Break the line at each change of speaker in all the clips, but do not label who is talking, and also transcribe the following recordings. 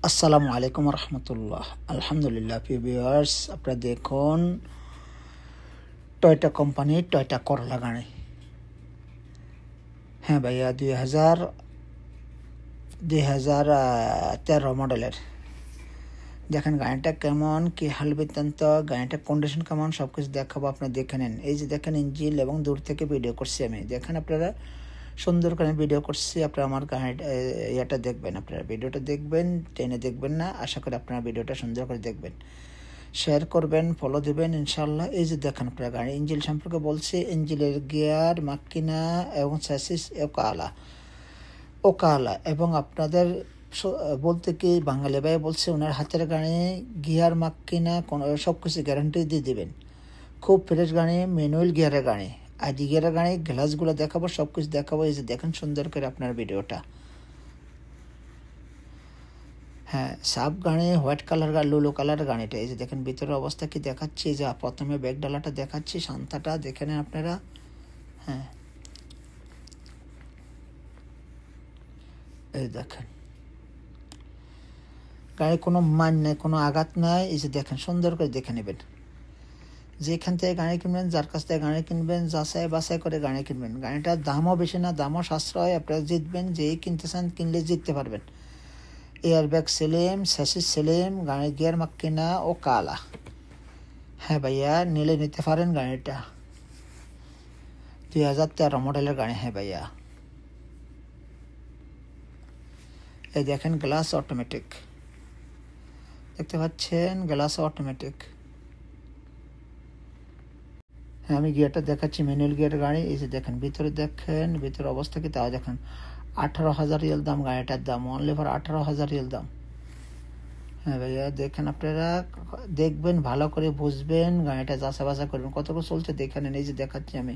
আসসালামু আলাইকুম রহমতুল্লাহ। আলহামদুলিল্লাহ। প্রিয় ভিউয়ার্স, আপনারা দেখুন টয়োটা কোম্পানির টয়োটা করলা গাড়ি। হ্যাঁ ভাইয়া, 2013 মডেলের। দেখেন গাড়িটা কেমন, কি হাল বৃত্তান্ত, গাড়িটার কন্ডিশন কেমন, সব কিছু দেখাবো। আপনারা দেখে নেন। এই যে দেখেন ইঞ্জিন, এবং দূর থেকে ভিডিও করছি আমি। দেখেন আপনারা, সুন্দর করে ভিডিও করছি। আপনারা আমার ইয়েটা দেখবেন, আপনারা ভিডিওটা দেখবেন, টেনে দেখবেন না। আশা করি আপনারা ভিডিওটা সুন্দর করে দেখবেন, শেয়ার করবেন, ফলো দেবেন ইনশাল্লাহ। এই যে দেখেন আপনারা গাড়ি ইঞ্জিন সম্পর্কে বলছি। ইঞ্জিনের গিয়ার, মাক্কিনা এবং স্যাসিস ওকালা এবং আপনাদের বলতে কি বাঙালি ভাই বলছে ওনার হাতের গাড়ি, গিয়ার, মাক্কিনা সব কিছু গ্যারান্টি দিয়ে দেবেন। খুব ফ্রেশ গাড়ি, ম্যানুয়াল গিয়ারের গাড়ি, আইডি গিয়ারের গাড়ি। গ্লাসগুলো দেখাবো, সব কিছু দেখাবো। এই যে দেখেন সুন্দর করে আপনার ভিডিওটা। হ্যাঁ, সাব গাড়ি, হোয়াইট কালার লুলো কালার গাড়িটা। এই যে দেখেন ভিতরের অবস্থা কি দেখাচ্ছি। যে প্রথমে ব্যাগ ডালাটা দেখাচ্ছি, শান্তাটা দেখে নেন আপনারা। হ্যাঁ, এই দেখেন গাড়ি কোনো মান নেই, কোনো আঘাত নাই। এই যে দেখেন সুন্দর করে দেখে নেবেন। যেখান থেকে গাড়ি কিনবেন, যার কাছ থেকে গাড়ি কিনবেন, যাচাই বাছাই করে গাড়ি কিনবেন। গাড়িটার দামও বেশি না, দামও সাশ্রয়। আপনারা জিতবেন, যেই কিনতে চান কিনলে জিততে পারবেন। এয়ারব্যাগ সেলেম, স্যাসিস সেলেম, গাড়ির গিয়ার মাক্কিনা ও কালা। হ্যাঁ ভাইয়া, নিলে নিতে পারেন গাড়িটা। 2013 মডেলের গাড়ি। হ্যাঁ ভাইয়া, এই দেখেন গ্লাস অটোমেটিক, দেখতে পাচ্ছেন গ্লাস অটোমেটিক। হ্যাঁ, আমি গিয়ারটা দেখাচ্ছি, ম্যানুয়াল গিয়ার গাড়ি। এই যে দেখেন ভিতরে, দেখেন ভিতরে অবস্থা কি তাও দেখেন। 18,000 রিয়াল দাম গাড়িটার দাম, অনলি ফর 18,000 রিয়াল দাম। হ্যাঁ ভাইয়া, দেখেন আপনারা, দেখবেন ভালো করে, বুঝবেন, গাড়িটা যাচা বাছা করবেন, কতটুকু চলছে দেখে নেন। এই যে দেখাচ্ছি আমি,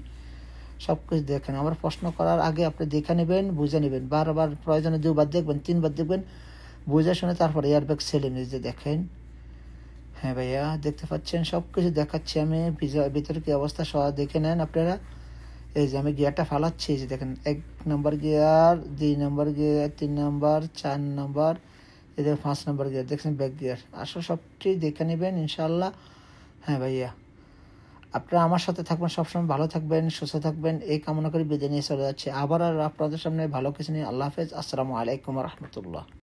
সব কিছু দেখেন। আমার প্রশ্ন করার আগে আপনি দেখে নেবেন, বুঝে নেবেন। বারবার প্রয়োজনে 2বার দেখবেন, 3বার দেখবেন, বুঝে শুনে তারপরে এয়ারব্যাগ সেলেন। এই যে দেখেন। হ্যাঁ ভাইয়া, দেখতে পাচ্ছেন সব কিছু দেখাচ্ছি আমি। ভিতরে কি অবস্থা সব দেখে নেন আপনারা। এই যে আমি গিয়ারটা ফালাচ্ছি। এই যে দেখেন 1 নম্বর গিয়ার, 2 নম্বর গিয়ার, 3 নম্বর, 4 নম্বর, এই যে 5 নম্বর গিয়ার। দেখছেন ব্যাক গিয়ার। আসলে সবটি দেখে নেবেন ইনশাল্লাহ। হ্যাঁ ভাইয়া, আপনারা আমার সাথে থাকবেন, সবসময় ভালো থাকবেন, সুস্থ থাকবেন, এই কামনা করে বিদায় নিয়ে চলে যাচ্ছে। আবার আর আপনাদের সামনে ভালো কিছু নিয়ে। আল্লাহ হাফেজ। আসসালামু আলাইকুম রহমতুল্লাহ।